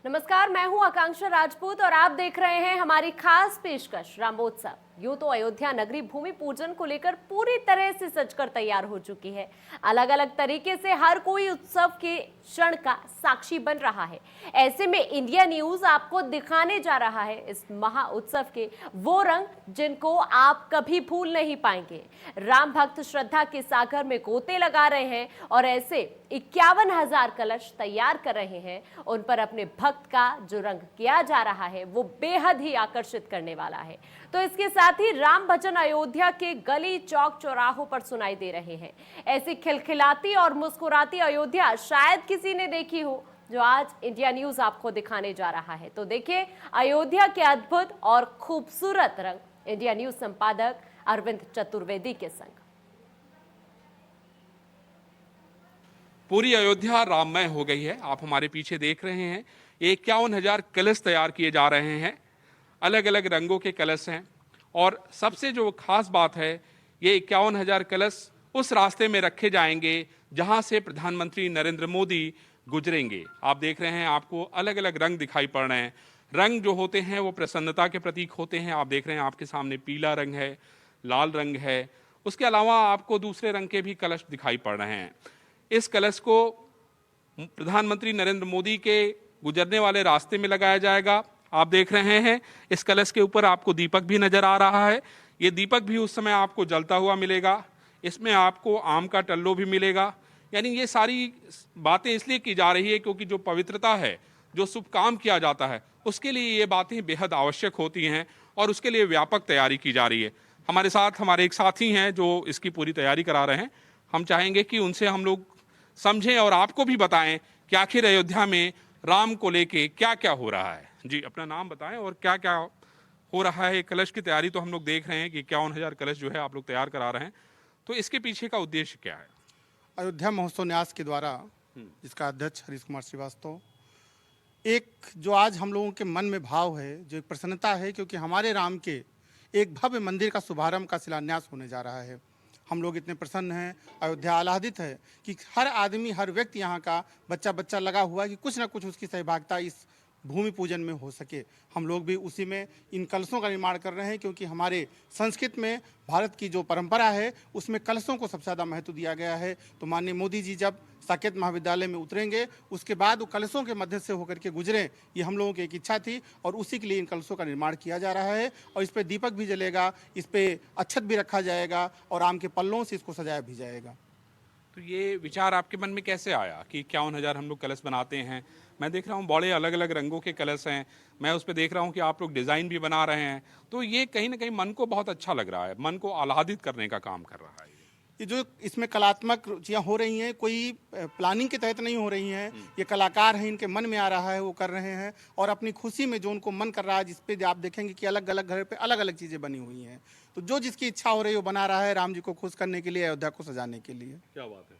नमस्कार, मैं हूं आकांक्षा राजपूत और आप देख रहे हैं हमारी खास पेशकश रामोत्सव। यूं तो अयोध्या नगरी भूमि पूजन को लेकर पूरी तरह से सजकर तैयार हो चुकी है। अलग अलग तरीके से हर कोई उत्सव के क्षण का साक्षी बन रहा है। ऐसे में इंडिया न्यूज आपको दिखाने जा रहा है इस महा उत्सव के वो रंग जिनको आप कभी भूल नहीं पाएंगे। राम भक्त श्रद्धा के सागर में गोते लगा रहे हैं और ऐसे 51,000 कलश तैयार कर रहे हैं। उन पर अपने भक्त का जो रंग किया जा रहा है वो बेहद ही आकर्षित करने वाला है। तो इसके साथ ही राम भजन अयोध्या के गली चौक चौराहों पर सुनाई दे रहे हैं। ऐसी खिलखिलाती और मुस्कुराती अयोध्या शायद किसी ने देखी हो, जो आज इंडिया न्यूज आपको दिखाने जा रहा है। तो देखिए अयोध्या के अद्भुत और खूबसूरत रंग इंडिया न्यूज संपादक अरविंद चतुर्वेदी के संग। पूरी अयोध्या राममय हो गई है। आप हमारे पीछे देख रहे हैं 51,000 कलश तैयार किए जा रहे हैं। अलग अलग रंगों के कलश हैं और सबसे जो खास बात है, ये 51,000 कलश उस रास्ते में रखे जाएंगे जहां से प्रधानमंत्री नरेंद्र मोदी गुजरेंगे। आप देख रहे हैं, आपको अलग अलग रंग दिखाई पड़ रहे हैं। रंग जो होते हैं वो प्रसन्नता के प्रतीक होते हैं। आप देख रहे हैं आपके सामने पीला रंग है, लाल रंग है, उसके अलावा आपको दूसरे रंग के भी कलश दिखाई पड़ रहे हैं। इस कलश को प्रधानमंत्री नरेंद्र मोदी के गुजरने वाले रास्ते में लगाया जाएगा। आप देख रहे हैं इस कलश के ऊपर आपको दीपक भी नजर आ रहा है। ये दीपक भी उस समय आपको जलता हुआ मिलेगा। इसमें आपको आम का टल्लो भी मिलेगा। यानी ये सारी बातें इसलिए की जा रही है क्योंकि जो पवित्रता है, जो शुभ काम किया जाता है, उसके लिए ये बातें बेहद आवश्यक होती हैं और उसके लिए व्यापक तैयारी की जा रही है। हमारे साथ हमारे एक साथी हैं जो इसकी पूरी तैयारी करा रहे हैं। हम चाहेंगे कि उनसे हम लोग समझें और आपको भी बताएं कि आखिर अयोध्या में राम को लेके क्या क्या हो रहा है। जी, अपना नाम बताएं और क्या क्या हो रहा है। कलश की तैयारी तो हम लोग देख रहे हैं कि 51,000 कलश जो है आप लोग तैयार करा रहे हैं, तो इसके पीछे का उद्देश्य क्या है? अयोध्या महोत्सव न्यास के द्वारा, जिसका अध्यक्ष हरीश कुमार श्रीवास्तव, एक जो आज हम लोगों के मन में भाव है, जो एक प्रसन्नता है, क्योंकि हमारे राम के एक भव्य मंदिर का शुभारंभ का शिलान्यास होने जा रहा है। हम लोग इतने प्रसन्न हैं, अयोध्या आह्लादित है कि हर आदमी, हर व्यक्ति यहाँ का बच्चा बच्चा लगा हुआ है कि कुछ ना कुछ उसकी सहभागिता इस भूमि पूजन में हो सके। हम लोग भी उसी में इन कलशों का निर्माण कर रहे हैं, क्योंकि हमारे संस्कृत में, भारत की जो परंपरा है, उसमें कलशों को सबसे ज़्यादा महत्व दिया गया है। तो माननीय मोदी जी जब साकेत महाविद्यालय में उतरेंगे, उसके बाद वो कलशों के मध्य से होकर के गुजरें, ये हम लोगों की एक इच्छा थी और उसी के लिए इन कलशों का निर्माण किया जा रहा है। और इस पर दीपक भी जलेगा, इस पर अक्षत भी रखा जाएगा और आम के पल्लों से इसको सजाया भी जाएगा। तो ये विचार आपके मन में कैसे आया कि 51,000 हम लोग कलश बनाते हैं? मैं देख रहा हूँ बड़े अलग अलग रंगों के कलश हैं। मैं उस पर देख रहा हूँ कि आप लोग डिज़ाइन भी बना रहे हैं। तो ये कहीं ना कहीं मन को बहुत अच्छा लग रहा है, मन को आह्लादित करने का काम कर रहा है। ये जो इसमें कलात्मक रुचियाँ हो रही हैं, कोई प्लानिंग के तहत नहीं हो रही हैं। ये कलाकार हैं, इनके मन में आ रहा है, वो कर रहे हैं और अपनी खुशी में जो उनको मन कर रहा है, जिस पे आप देखेंगे कि अलग अलग घर पे अलग अलग चीज़ें बनी हुई हैं। तो जो जिसकी इच्छा हो रही है वो बना रहा है, राम जी को खुश करने के लिए, अयोध्या को सजाने के लिए। क्या बात है।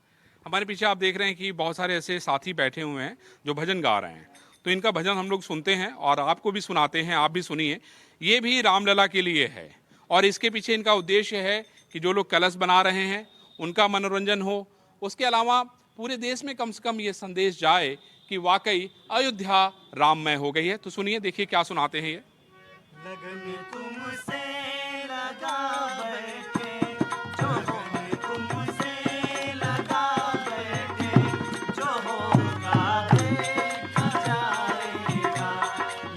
हमारे पीछे आप देख रहे हैं कि बहुत सारे ऐसे साथी बैठे हुए हैं जो भजन गा रहे हैं। तो इनका भजन हम लोग सुनते हैं और आपको भी सुनाते हैं, आप भी सुनिए। ये भी रामलला के लिए है और इसके पीछे इनका उद्देश्य है कि जो लोग कलश बना रहे हैं उनका मनोरंजन हो। उसके अलावा पूरे देश में कम से कम ये संदेश जाए कि वाकई अयोध्या राममय हो गई है। तो सुनिए, देखिए क्या सुनाते हैं ये। लगन तुमसे लगा बैठे, जो होने तुमसे लगा बैठे, जो होगा देखा जाएगा।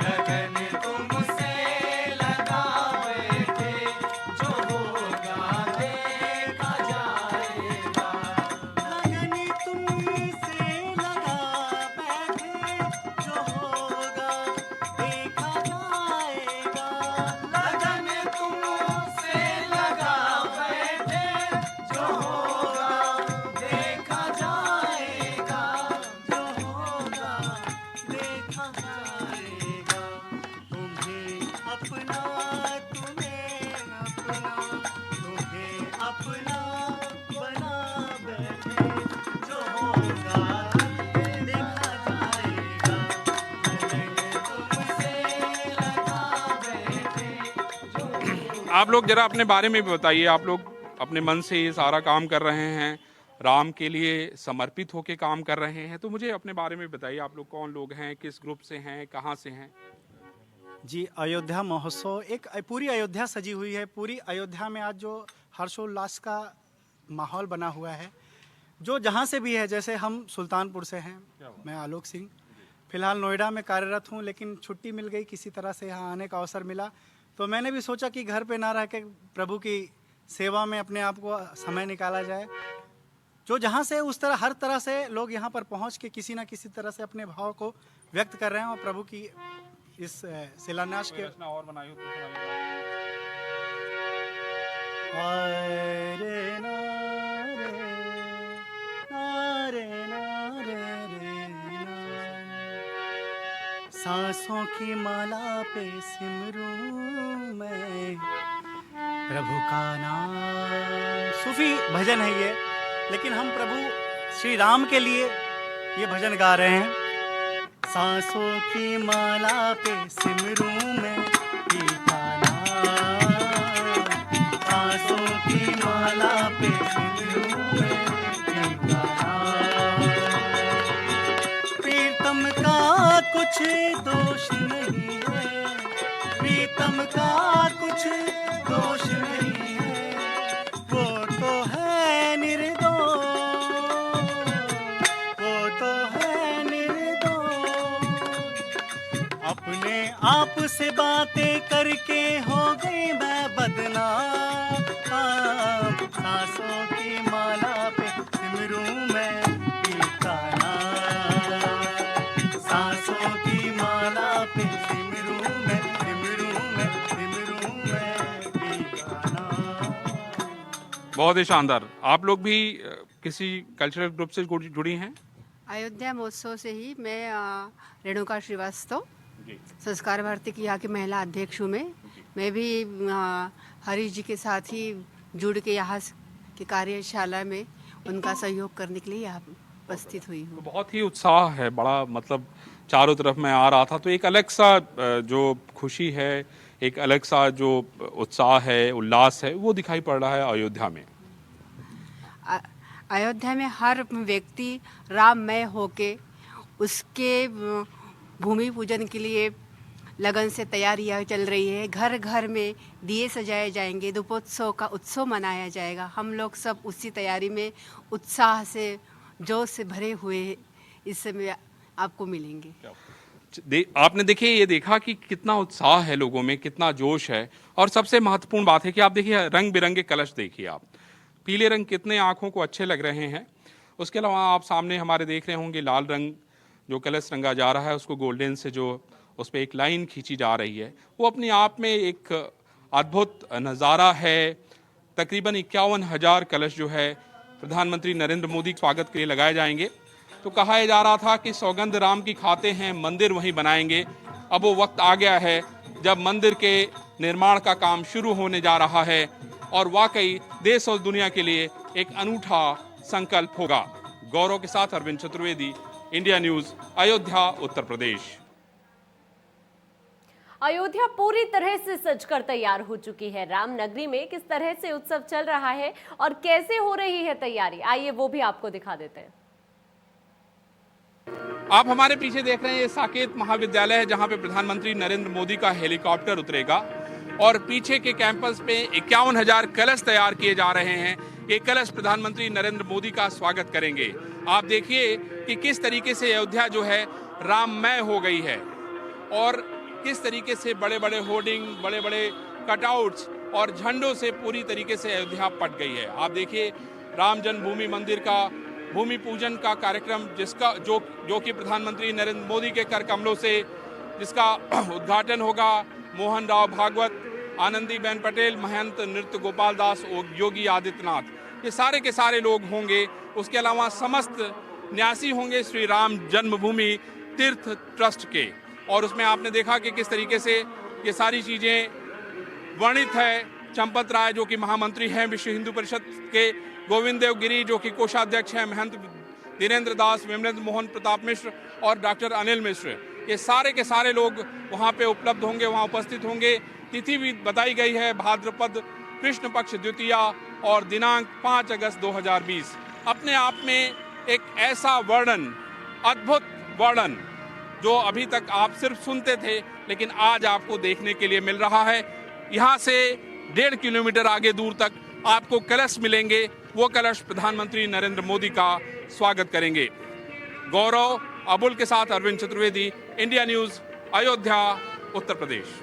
लगन तुमसे लगा बैठे, जो होगा देखा जाएगा। लगन तुमसे लगा बैठे, जो होगा देखा जाएगा। लगन तुमसे लगा बैठे, जो होगा देखा जाएगा। जो होगा देखा जाएगा। तुम्हें अपना, तुम्हें अपना, तुम्हें अपना बना बैठे, जो होगा देखा जाएगा। लगन तुमसे लगा बैठे, जो आप लोग जरा अपने बारे में भी बताइए। आप लोग अपने मन से ये सारा काम कर रहे हैं राम के लिए समर्पित होकर काम कर रहे हैं। तो मुझे अपने बारे में बताइए, आप लोग कौन लोग हैं, किस ग्रुप से हैं, कहाँ से हैं? जी, अयोध्या महोत्सव, एक पूरी अयोध्या सजी हुई है। पूरी अयोध्या में आज जो हर्षोल्लास का माहौल बना हुआ है, जो जहाँ से भी है, जैसे हम सुल्तानपुर से हैं, मैं आलोक सिंह, फिलहाल नोएडा में कार्यरत हूँ, लेकिन छुट्टी मिल गई, किसी तरह से यहाँ आने का अवसर मिला, तो मैंने भी सोचा कि घर पे ना रह के प्रभु की सेवा में अपने आप को समय निकाला जाए। जो जहाँ से उस तरह, हर तरह से लोग यहाँ पर पहुँच के किसी न किसी तरह से अपने भाव को व्यक्त कर रहे हैं, और प्रभु की इस शिलान्यास के और बनाई हो तो सुनाइए। हरे नारे नारे नारे रे नारे, सांसों की माला पे सिमरूं मैं प्रभु का नाम। सूफी भजन है ये, लेकिन हम प्रभु श्री राम के लिए ये भजन गा रहे हैं। सांसों की माला पे सिमरूं मैं पी का नाम, सांसों की माला पे सिमरूं मैं पी का नाम। प्रीतम का कुछ दोष नहीं है, प्रीतम का कुछ दोष नहीं है, वो तो है निर्दोष, वो तो है निर्दोष। अपने आप से बातें करके हो गई मैं बदनाम। सांसों की माला पे सिमरूं मैं पी का नाम, सांसों की माला पे सिमरूं मैं, सिमरूं मैं, सिमरूं मैं पी का नाम। बहुत ही शानदार। आप लोग भी किसी कल्चरल ग्रुप से जुड़ी हैं? अयोध्या महोत्सव से ही मैं रेणुका श्रीवास्तव, संस्कार भारती की यहाँ की महिला अध्यक्ष हूँ। मैं भी हरीश जी के साथ ही जुड़ के यहाँ की कार्यशाला में उनका सहयोग करने के लिए यहाँ उपस्थित हुई हूँ। तो बहुत ही उत्साह है, बड़ा मतलब चारों तरफ मैं आ रहा था तो एक अलग सा जो खुशी है, एक अलग सा जो उत्साह है, उल्लास है, वो दिखाई पड़ रहा है अयोध्या में। अयोध्या में हर व्यक्ति राममय होके उसके भूमि पूजन के लिए लगन से तैयारियां चल रही है। घर घर में दिए सजाए जाएंगे, दीपोत्सव का उत्सव मनाया जाएगा। हम लोग सब उसी तैयारी में उत्साह से, जोश से भरे हुए इस समय आपको मिलेंगे। आपने देखिए, ये देखा कि कितना उत्साह है लोगों में, कितना जोश है। और सबसे महत्वपूर्ण बात है कि आप देखिए रंग बिरंगे कलश देखिए, आप पीले रंग कितने आंखों को अच्छे लग रहे हैं। उसके अलावा आप सामने हमारे देख रहे होंगे लाल रंग जो कलश रंगा जा रहा है, उसको गोल्डन से जो उस पर एक लाइन खींची जा रही है, वो अपने आप में एक अद्भुत नज़ारा है। तकरीबन 51,000 कलश जो है प्रधानमंत्री नरेंद्र मोदी के स्वागत के लिए लगाए जाएंगे। तो कहा यह जा रहा था कि सौगंध राम की खाते हैं, मंदिर वहीं बनाएंगे। अब वो वक्त आ गया है जब मंदिर के निर्माण का काम शुरू होने जा रहा है और वाकई देश और दुनिया के लिए एक अनूठा संकल्प होगा। गौरव के साथ अरविंद चतुर्वेदी, इंडिया न्यूज, अयोध्या, उत्तर प्रदेश। अयोध्या पूरी तरह से सजकर तैयार हो चुकी है। राम नगरी में किस तरह से उत्सव चल रहा है और कैसे हो रही है तैयारी, आइए वो भी आपको दिखा देते हैं। आप हमारे पीछे देख रहे हैं ये साकेत महाविद्यालय है, जहां पे प्रधानमंत्री नरेंद्र मोदी का हेलीकॉप्टर उतरेगा और पीछे के कैंपस पे 51,000 कलश तैयार किए जा रहे हैं। ये कलश प्रधानमंत्री नरेंद्र मोदी का स्वागत करेंगे। आप देखिए कि किस तरीके से अयोध्या जो है राममय हो गई है और किस तरीके से बड़े बड़े होर्डिंग, बड़े बड़े कटआउट्स और झंडों से पूरी तरीके से अयोध्या पट गई है। आप देखिए राम जन्मभूमि मंदिर का भूमि पूजन का कार्यक्रम, जिसका जो कि प्रधानमंत्री नरेंद्र मोदी के कर कमलों से जिसका उद्घाटन होगा। मोहन राव भागवत, आनंदीबेन पटेल, महंत नृत्य गोपाल दास, योगी आदित्यनाथ, ये सारे के सारे लोग होंगे। उसके अलावा समस्त न्यासी होंगे श्री राम जन्मभूमि तीर्थ ट्रस्ट के। और उसमें आपने देखा कि किस तरीके से ये सारी चीज़ें वर्णित है। चंपत राय जो कि महामंत्री हैं विश्व हिंदू परिषद के, गोविंद देव गिरी जो कि कोषाध्यक्ष हैं, महंत धीरेन्द्र दास, विमलेंद्र मोहन प्रताप मिश्र और डॉक्टर अनिल मिश्र, ये सारे के सारे लोग वहाँ पे उपलब्ध होंगे, वहाँ उपस्थित होंगे। तिथि भी बताई गई है भाद्रपद कृष्ण पक्ष द्वितीया और दिनांक 5 अगस्त 2020। अपने आप में एक ऐसा वर्णन, अद्भुत वर्णन, जो अभी तक आप सिर्फ सुनते थे लेकिन आज आपको देखने के लिए मिल रहा है। यहाँ से 1.5 किलोमीटर आगे दूर तक आपको कलश मिलेंगे। वो कलश प्रधानमंत्री नरेंद्र मोदी का स्वागत करेंगे। गौरव अबुल के साथ अरविंद चतुर्वेदी, इंडिया न्यूज, अयोध्या, उत्तर प्रदेश।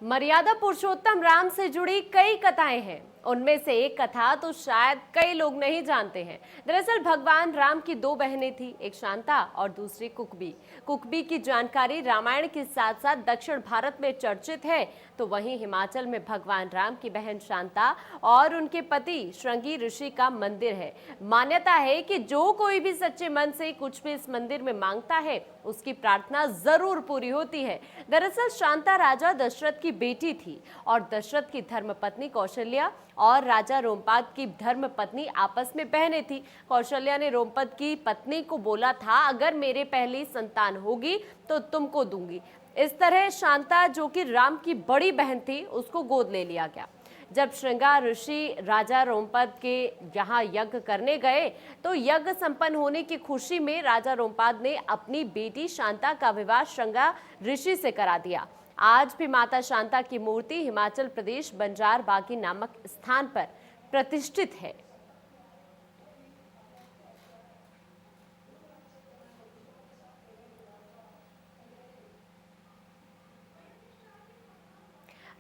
मर्यादा पुरुषोत्तम राम से जुड़ी कई कथाएं हैं। उनमें से एक कथा तो शायद कई लोग नहीं जानते हैं। दरअसल भगवान राम की 2 बहनें थी, एक शांता और दूसरी कुकबी। कुकबी की जानकारी रामायण के साथ साथ दक्षिण भारत में चर्चित है, तो वहीं हिमाचल में भगवान राम की बहन शांता और उनके पति श्रृंगी ऋषि का मंदिर है। मान्यता है कि जो कोई भी सच्चे मन से कुछ भी इस मंदिर में मांगता है, उसकी प्रार्थना जरूर पूरी होती है। दरअसल शांता राजा दशरथ की बेटी थी और दशरथ की धर्मपत्नी कौशल्या और राजा रोमपाद की धर्मपत्नी आपस में बहनें थी। कौशल्या ने रोमपद की पत्नी को बोला था, अगर मेरे पहली संतान होगी तो तुमको दूंगी। इस तरह शांता, जो कि राम की बड़ी बहन थी, उसको गोद ले लिया गया। जब श्रृंगा ऋषि राजा रोमपद के यहाँ यज्ञ करने गए तो यज्ञ संपन्न होने की खुशी में राजा रोमपाद ने अपनी बेटी शांता का विवाह श्रृंगा ऋषि से करा दिया। आज भी माता शांता की मूर्ति हिमाचल प्रदेश बंजार बागी नामक स्थान पर प्रतिष्ठित है।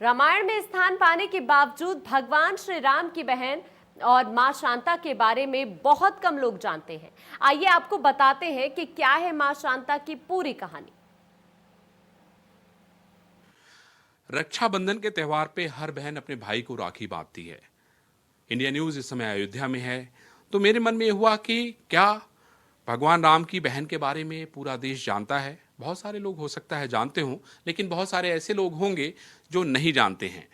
रामायण में स्थान पाने के बावजूद भगवान श्री राम की बहन और मां शांता के बारे में बहुत कम लोग जानते हैं। आइए आपको बताते हैं कि क्या है मां शांता की पूरी कहानी। रक्षाबंधन के त्योहार पे हर बहन अपने भाई को राखी बांधती है। इंडिया न्यूज इस समय अयोध्या में है, तो मेरे मन में हुआ कि क्या भगवान राम की बहन के बारे में पूरा देश जानता है। बहुत सारे लोग हो सकता है जानते हों, लेकिन बहुत सारे ऐसे लोग होंगे जो नहीं जानते हैं।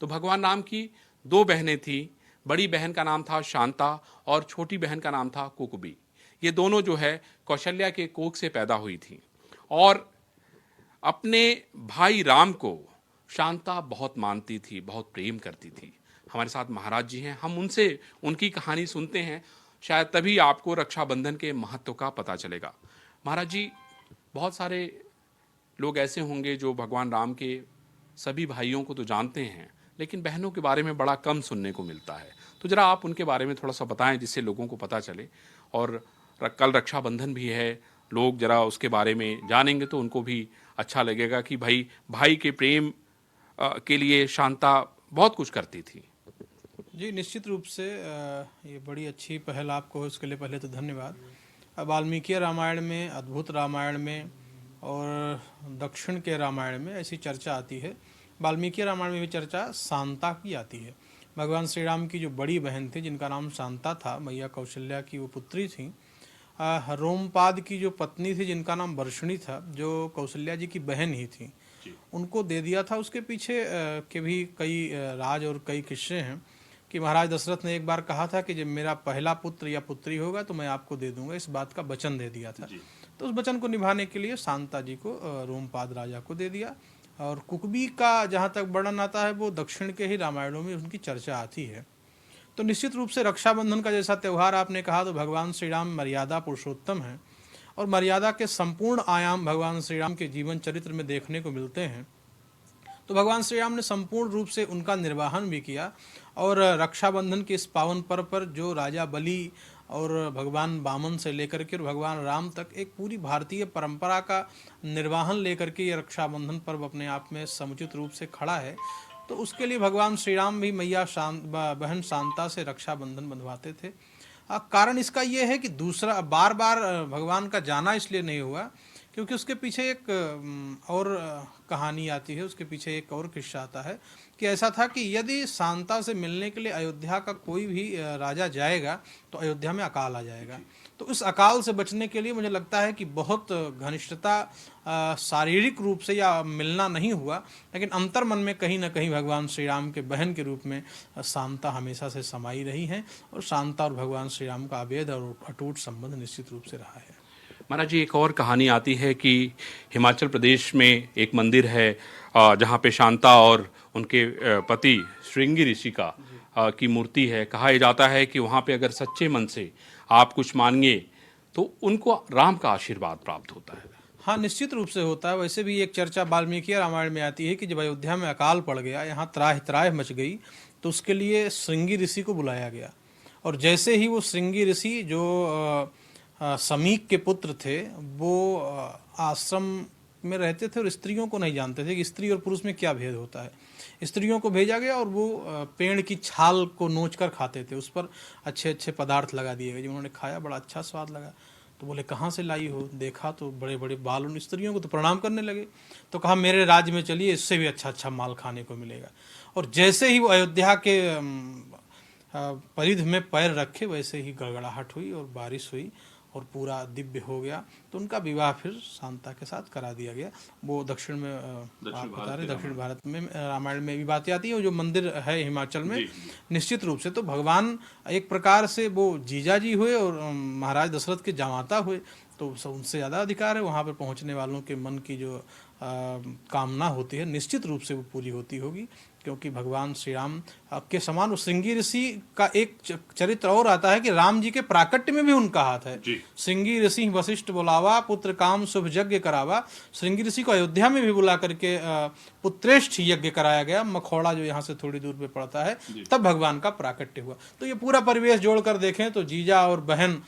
तो भगवान राम की 2 बहनें थी। बड़ी बहन का नाम था शांता और छोटी बहन का नाम था कुकबी। ये दोनों जो है कौशल्या के कोख से पैदा हुई थी और अपने भाई राम को शांता बहुत मानती थी, बहुत प्रेम करती थी। हमारे साथ महाराज जी हैं, हम उनसे उनकी कहानी सुनते हैं, शायद तभी आपको रक्षाबंधन के महत्व का पता चलेगा। महाराज जी, बहुत सारे लोग ऐसे होंगे जो भगवान राम के सभी भाइयों को तो जानते हैं, लेकिन बहनों के बारे में बड़ा कम सुनने को मिलता है। तो जरा आप उनके बारे में थोड़ा सा बताएं, जिससे लोगों को पता चले। और कल रक्षाबंधन भी है, लोग जरा उसके बारे में जानेंगे तो उनको भी अच्छा लगेगा कि भाई के प्रेम के लिए शांता बहुत कुछ करती थी। जी, निश्चित रूप से ये बड़ी अच्छी पहल आपको, उसके लिए पहले तो धन्यवाद। वाल्मीकि रामायण में, अद्भुत रामायण में और दक्षिण के रामायण में ऐसी चर्चा आती है। वाल्मीकि रामायण में भी चर्चा शांता की आती है। भगवान श्री राम की जो बड़ी बहन थी, जिनका नाम शांता था, मैया कौशल्या की वो पुत्री थी। रोमपाद की जो पत्नी थी, जिनका नाम वर्षणी था, जो कौशल्या जी की बहन ही थी, उनको दे दिया था। उसके पीछे के भी कई राज और कई किस्से हैं कि महाराज दशरथ ने एक बार कहा था कि जब मेरा पहला पुत्र या पुत्री होगा तो मैं आपको दे दूंगा, इस बात का वचन दे दिया था। तो उस वचन को निभाने के लिए शांता जी को रोमपाद राजा को दे दिया। और कुकबी का जहाँ तक वर्णन आता है, वो दक्षिण के ही रामायणों में उनकी चर्चा आती है। तो निश्चित रूप से रक्षाबंधन का जैसा त्यौहार आपने कहा, तो भगवान श्री राम मर्यादा पुरुषोत्तम हैं और मर्यादा के संपूर्ण आयाम भगवान श्री राम के जीवन चरित्र में देखने को मिलते हैं। तो भगवान श्री राम ने संपूर्ण रूप से उनका निर्वाहन भी किया और रक्षाबंधन के इस पावन पर्व पर जो राजा बलि और भगवान वामन से लेकर के और भगवान राम तक एक पूरी भारतीय परंपरा का निर्वाहन लेकर के ये रक्षाबंधन पर्व अपने आप में समुचित रूप से खड़ा है। तो उसके लिए भगवान श्री राम भी मैया बहन शांता से रक्षाबंधन बंधवाते थे। कारण इसका ये है कि दूसरा बार बार भगवान का जाना इसलिए नहीं हुआ क्योंकि उसके पीछे एक और कहानी आती है, उसके पीछे एक और किस्सा आता है कि ऐसा था कि यदि शांता से मिलने के लिए अयोध्या का कोई भी राजा जाएगा तो अयोध्या में अकाल आ जाएगा। तो इस अकाल से बचने के लिए मुझे लगता है कि बहुत घनिष्ठता शारीरिक रूप से या मिलना नहीं हुआ, लेकिन अंतर मन में कहीं ना कहीं भगवान श्री राम के बहन के रूप में शांता हमेशा से समाई रही हैं और शांता और भगवान श्री राम का अभेद और अटूट संबंध निश्चित रूप से रहा है। महाराज जी, एक और कहानी आती है कि हिमाचल प्रदेश में एक मंदिर है जहाँ पे शांता और उनके पति श्रृंगी ऋषि का की मूर्ति है। कहा जाता है कि वहाँ पे अगर सच्चे मन से आप कुछ मांगे तो उनको राम का आशीर्वाद प्राप्त होता है। हाँ, निश्चित रूप से होता है। वैसे भी एक चर्चा वाल्मीकि रामायण में आती है कि जब अयोध्या में अकाल पड़ गया, यहाँ त्राह त्राह मच गई, तो उसके लिए श्रृंगी ऋषि को बुलाया गया। और जैसे ही वो श्रृंगी ऋषि जो समीक के पुत्र थे, वो आश्रम में रहते थे और स्त्रियों को नहीं जानते थे कि स्त्री और पुरुष में क्या भेद होता है। स्त्रियों को भेजा गया और वो पेड़ की छाल को नोच कर खाते थे। उस पर अच्छे अच्छे पदार्थ लगा दिए गए। जब उन्होंने खाया, बड़ा अच्छा स्वाद लगा। तो बोले, कहाँ से लाई हो? देखा तो बड़े बड़े बाल। उन स्त्रियों को तो प्रणाम करने लगे। तो कहा, मेरे राज्य में चलिए, इससे भी अच्छा अच्छा माल खाने को मिलेगा। और जैसे ही वो अयोध्या के परिध में पैर रखे, वैसे ही गड़गड़ाहट हुई और बारिश हुई और पूरा दिव्य हो गया। तो उनका विवाह फिर शांता के साथ करा दिया गया। वो दक्षिण में आप बता रहे, दक्षिण भारत में रामायण में भी बातें आती है। और जो मंदिर है हिमाचल में, निश्चित रूप से तो भगवान एक प्रकार से वो जीजाजी हुए और महाराज दशरथ के जामाता हुए। तो उनसे ज़्यादा अधिकार है। वहाँ पर पहुँचने वालों के मन की जो कामना होती है, निश्चित रूप से वो पूरी होती होगी। क्योंकि भगवान श्री राम के समान श्रृंगी ऋषि का एक चरित्र और आता है कि राम जी के प्राकट्य में भी उनका हाथ है। श्रृंगी ऋषि वशिष्ठ बुलावा, पुत्र काम शुभ यज्ञ करावा। श्रृंगी ऋषि को अयोध्या में भी बुला करके पुत्रेष्ठ यज्ञ कराया गया। मखौड़ा जो यहाँ से थोड़ी दूर पे पड़ता है, तब भगवान का प्राकट्य हुआ। तो ये पूरा परिवेश जोड़कर देखें तो जीजा और बहन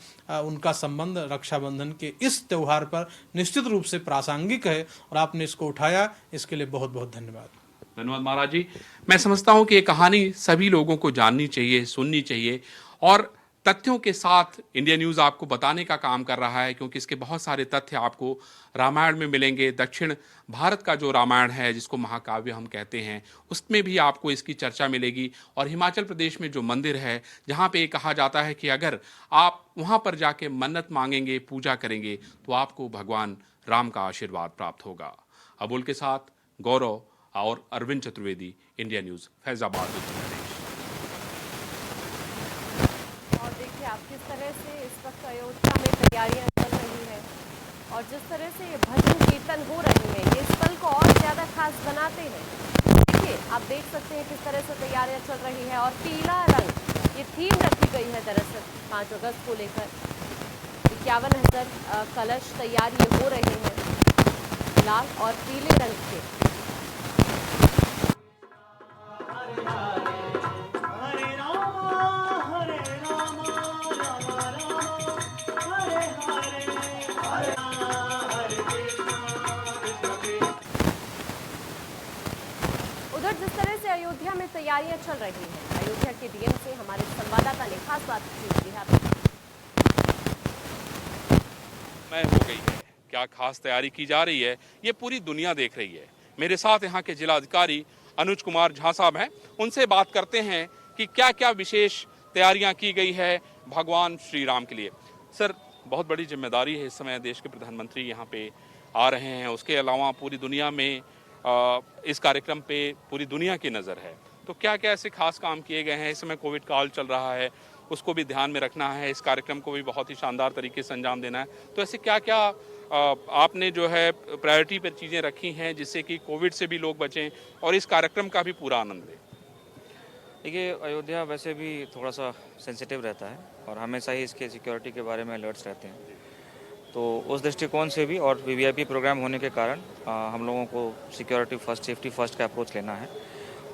उनका संबंध रक्षाबंधन के इस त्योहार पर निश्चित रूप से प्रासंगिक है। और आपने इसको उठाया, इसके लिए बहुत बहुत धन्यवाद। धन्यवाद महाराज जी। मैं समझता हूं कि ये कहानी सभी लोगों को जाननी चाहिए, सुननी चाहिए और तथ्यों के साथ इंडिया न्यूज़ आपको बताने का काम कर रहा है, क्योंकि इसके बहुत सारे तथ्य आपको रामायण में मिलेंगे। दक्षिण भारत का जो रामायण है, जिसको महाकाव्य हम कहते हैं, उसमें भी आपको इसकी चर्चा मिलेगी। और हिमाचल प्रदेश में जो मंदिर है, जहाँ पे ये कहा जाता है कि अगर आप वहाँ पर जाके मन्नत मांगेंगे, पूजा करेंगे, तो आपको भगवान राम का आशीर्वाद प्राप्त होगा। अबुल के साथ गौरव और अरविंद चतुर्वेदी, इंडिया न्यूज़, फैजाबाद, उत्तर प्रदेश। और देखिए आप किस तरह से इस वक्त अयोध्या में तैयारियां चल रही है और जिस तरह से ये भजन कीर्तन हो रही है, ये इस पल को और ज़्यादा खास बनाते हैं। देखिए आप देख सकते हैं किस तरह से तैयारियां चल रही है। और पीला रंग ये थीम रखी गई है दरअसल 5 अगस्त को लेकर। 51,000 कलश तैयार ये हो रहे हैं लाल और पीले रंग के। उधर जिस तरह से अयोध्या में तैयारियां चल रही हैं, अयोध्या के डीएम से हमारे संवाददाता ने खास बातचीत की है। मैं हो गई है, क्या खास तैयारी की जा रही है, ये पूरी दुनिया देख रही है। मेरे साथ यहाँ के जिला अधिकारी अनुज कुमार झा साहब हैं, उनसे बात करते हैं कि क्या क्या विशेष तैयारियां की गई है भगवान श्री राम के लिए। सर, बहुत बड़ी जिम्मेदारी है, इस समय देश के प्रधानमंत्री यहाँ पे आ रहे हैं, उसके अलावा पूरी दुनिया में इस कार्यक्रम पे पूरी दुनिया की नज़र है। तो क्या क्या ऐसे खास काम किए गए हैं? इस समय कोविड काल चल रहा है, उसको भी ध्यान में रखना है, इस कार्यक्रम को भी बहुत ही शानदार तरीके से अंजाम देना है। तो ऐसे क्या क्या आपने जो है प्रायोरिटी पर चीज़ें रखी हैं जिससे कि कोविड से भी लोग बचें और इस कार्यक्रम का भी पूरा आनंद लें? देखिए, अयोध्या वैसे भी थोड़ा सा सेंसिटिव रहता है और हमेशा ही इसके सिक्योरिटी के बारे में अलर्ट्स रहते हैं। तो उस दृष्टिकोण से भी और वीवीआईपी प्रोग्राम होने के कारण हम लोगों को सिक्योरिटी फर्स्ट, सेफ्टी फर्स्ट का अप्रोच लेना है।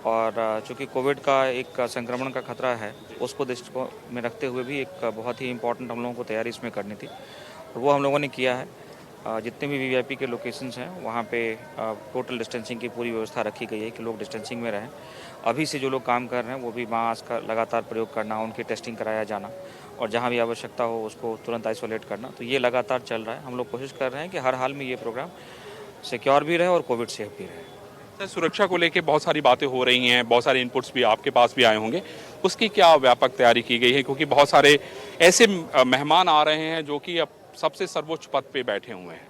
और चूँकि कोविड का एक संक्रमण का खतरा है, उसको दृष्टिकोण में रखते हुए भी एक बहुत ही इम्पोर्टेंट हम लोगों को तैयारी इसमें करनी थी और वो हम लोगों ने किया है। जितने भी वीवीआईपी के लोकेशंस हैं वहाँ पे टोटल डिस्टेंसिंग की पूरी व्यवस्था रखी गई है कि लोग डिस्टेंसिंग में रहें। अभी से जो लोग काम कर रहे हैं वो भी मास्क का लगातार प्रयोग करना, उनकी टेस्टिंग कराया जाना और जहाँ भी आवश्यकता हो उसको तुरंत आइसोलेट करना। तो ये लगातार चल रहा है। हम लोग कोशिश कर रहे हैं कि हर हाल में ये प्रोग्राम सिक्योर भी रहे और कोविड सेफ भी रहे। सर, सुरक्षा को लेकर बहुत सारी बातें हो रही हैं, बहुत सारे इनपुट्स भी आपके पास भी आए होंगे, उसकी क्या व्यापक तैयारी की गई है? क्योंकि बहुत सारे ऐसे मेहमान आ रहे हैं जो कि अब सबसे सर्वोच्च पद पे बैठे हुए हैं।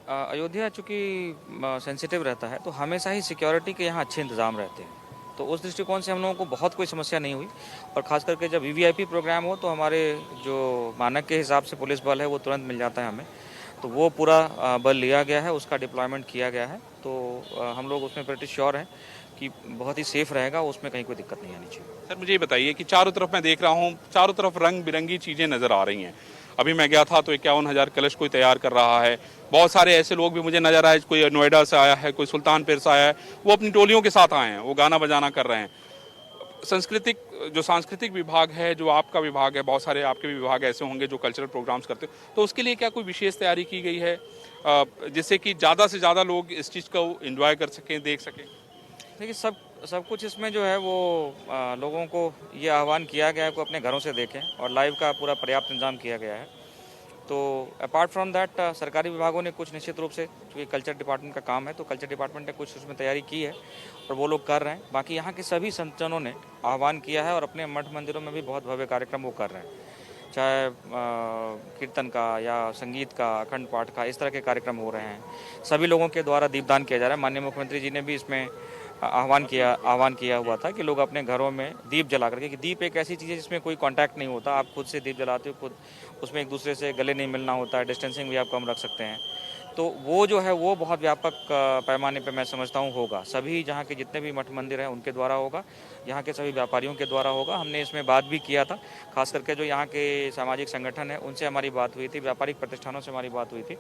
अयोध्या चूँकि सेंसिटिव रहता है तो हमेशा ही सिक्योरिटी के यहाँ अच्छे इंतज़ाम रहते हैं। तो उस दृष्टिकोण से हम लोगों को बहुत कोई समस्या नहीं हुई और ख़ास करके जब वीवीआईपी प्रोग्राम हो तो हमारे जो मानक के हिसाब से पुलिस बल है वो तुरंत मिल जाता है हमें। तो वो पूरा बल लिया गया है, उसका डिप्लॉयमेंट किया गया है। तो हम लोग उसमें प्रेटी श्योर हैं कि बहुत ही सेफ रहेगा, उसमें कहीं कोई दिक्कत नहीं आनी चाहिए। सर मुझे ये बताइए कि चारों तरफ मैं देख रहा हूँ, चारों तरफ रंग बिरंगी चीज़ें नज़र आ रही हैं। अभी मैं गया था तो 51,000 कलश कोई तैयार कर रहा है। बहुत सारे ऐसे लोग भी मुझे नजर आए, कोई नोएडा से आया है, कोई सुल्तानपुर से आया है, वो अपनी टोलियों के साथ आए हैं, वो गाना बजाना कर रहे हैं। सांस्कृतिक विभाग है, जो आपका विभाग है, बहुत सारे आपके भी विभाग ऐसे होंगे जो कल्चरल प्रोग्राम्स करते हो, तो उसके लिए क्या कोई विशेष तैयारी की गई है जिससे कि ज़्यादा से ज़्यादा लोग इस चीज़ को एंजॉय कर सकें, देख सकें? देखिए सब कुछ इसमें जो है वो लोगों को ये आह्वान किया गया है कि अपने घरों से देखें, और लाइव का पूरा पर्याप्त इंतजाम किया गया है। तो अपार्ट फ्रॉम दैट सरकारी विभागों ने कुछ निश्चित रूप से, क्योंकि कल्चर डिपार्टमेंट का काम है, तो कल्चर डिपार्टमेंट ने कुछ उसमें तैयारी की है और वो लोग कर रहे हैं। बाकी यहाँ के सभी संतजनों ने आह्वान किया है और अपने मठ मंदिरों में भी बहुत भव्य कार्यक्रम वो कर रहे हैं, चाहे कीर्तन का या संगीत का, अखंड पाठ का, इस तरह के कार्यक्रम हो रहे हैं। सभी लोगों के द्वारा दीपदान किया जा रहा है। माननीय मुख्यमंत्री जी ने भी इसमें आह्वान किया हुआ था कि लोग अपने घरों में दीप जला करके, कि दीप एक ऐसी चीज़ है जिसमें कोई कांटेक्ट नहीं होता, आप खुद से दीप जलाते हो, खुद उसमें एक दूसरे से गले नहीं मिलना होता है, डिस्टेंसिंग भी आप कम रख सकते हैं। तो वो जो है वो बहुत व्यापक पैमाने पे मैं समझता हूँ होगा। सभी जहाँ के जितने भी मठ मंदिर हैं उनके द्वारा होगा, यहाँ के सभी व्यापारियों के द्वारा होगा। हमने इसमें बात भी किया था, खास करके जो यहाँ के सामाजिक संगठन है उनसे हमारी बात हुई थी, व्यापारिक प्रतिष्ठानों से हमारी बात हुई थी।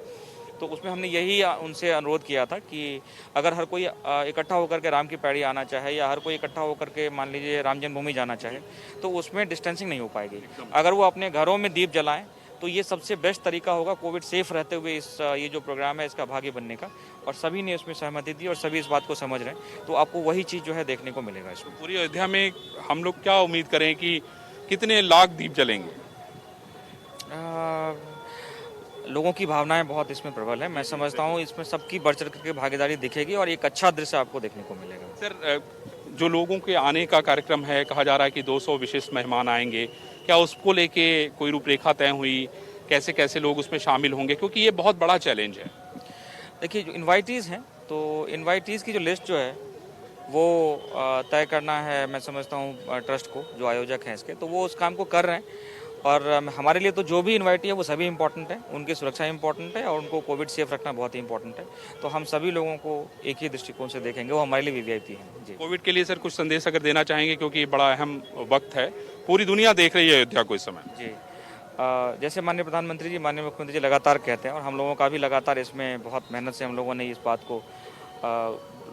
तो उसमें हमने यही उनसे अनुरोध किया था कि अगर हर कोई इकट्ठा होकर के राम की पैड़ी आना चाहे, या हर कोई इकट्ठा होकर के मान लीजिए राम जन्मभूमि जाना चाहे, तो उसमें डिस्टेंसिंग नहीं हो पाएगी। अगर वो अपने घरों में दीप जलाएं तो ये सबसे बेस्ट तरीका होगा कोविड सेफ रहते हुए ये जो प्रोग्राम है इसका भागी बनने का। और सभी ने इसमें सहमति दी और सभी इस बात को समझ रहे हैं, तो आपको वही चीज़ जो है देखने को मिलेगा इसमें। पूरी अयोध्या में हम लोग क्या उम्मीद करें कि कितने लाख दीप जलेंगे? लोगों की भावनाएं बहुत इसमें प्रबल है। मैं समझता हूँ इसमें सबकी बढ़ चढ़ करके भागीदारी दिखेगी और एक अच्छा दृश्य आपको देखने को मिलेगा। सर जो लोगों के आने का कार्यक्रम है, कहा जा रहा है कि 200 विशिष्ट मेहमान आएंगे, क्या उसको लेके कोई रूपरेखा तय हुई? कैसे कैसे लोग उसमें शामिल होंगे, क्योंकि ये बहुत बड़ा चैलेंज है। देखिए जो इन्वाइटीज़ हैं, तो इन्वाइटीज़ की जो लिस्ट जो है वो तय करना है, मैं समझता हूँ ट्रस्ट को, जो आयोजक हैं इसके, तो वो उस काम को कर रहे हैं। और हमारे लिए तो जो भी इन्वाइटी है वो सभी इंपॉर्टेंट है, उनकी सुरक्षा इंपॉर्टेंट है और उनको कोविड सेफ रखना बहुत ही इंपॉर्टेंट है। तो हम सभी लोगों को एक ही दृष्टिकोण से देखेंगे, वो हमारे लिए वीवीआईपी हैं। जी, कोविड के लिए सर कुछ संदेश अगर देना चाहेंगे, क्योंकि ये बड़ा अहम वक्त है, पूरी दुनिया देख रही है अयोध्या को इस समय। जी, जैसे माननीय प्रधानमंत्री जी, माननीय मुख्यमंत्री जी लगातार कहते हैं, और हम लोगों का भी लगातार इसमें बहुत मेहनत से हम लोगों ने इस बात को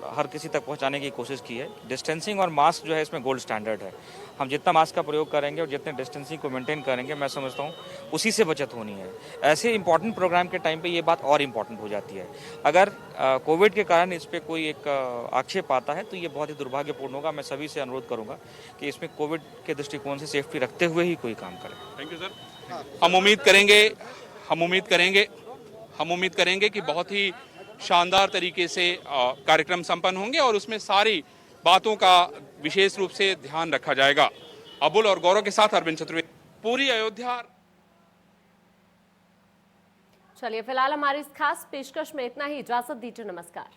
हर किसी तक पहुंचाने की कोशिश की है। डिस्टेंसिंग और मास्क जो है इसमें गोल्ड स्टैंडर्ड है। हम जितना मास्क का प्रयोग करेंगे और जितने डिस्टेंसिंग को मेंटेन करेंगे, मैं समझता हूँ उसी से बचत होनी है। ऐसे इंपॉर्टेंट प्रोग्राम के टाइम पे ये बात और इम्पॉर्टेंट हो जाती है। अगर कोविड के कारण इस पर कोई एक आक्षेप आता है तो ये बहुत ही दुर्भाग्यपूर्ण होगा। मैं सभी से अनुरोध करूँगा कि इसमें कोविड के दृष्टिकोण से सेफ्टी रखते हुए ही कोई काम करें। Thank you sir. हम उम्मीद करेंगे कि बहुत ही शानदार तरीके से कार्यक्रम संपन्न होंगे और उसमें सारी बातों का विशेष रूप से ध्यान रखा जाएगा। अबुल और गौरव के साथ अरविंद चतुर्वेदी, पूरी अयोध्या। चलिए फिलहाल हमारी इस खास पेशकश में इतना ही, इजाजत दीजिए, नमस्कार।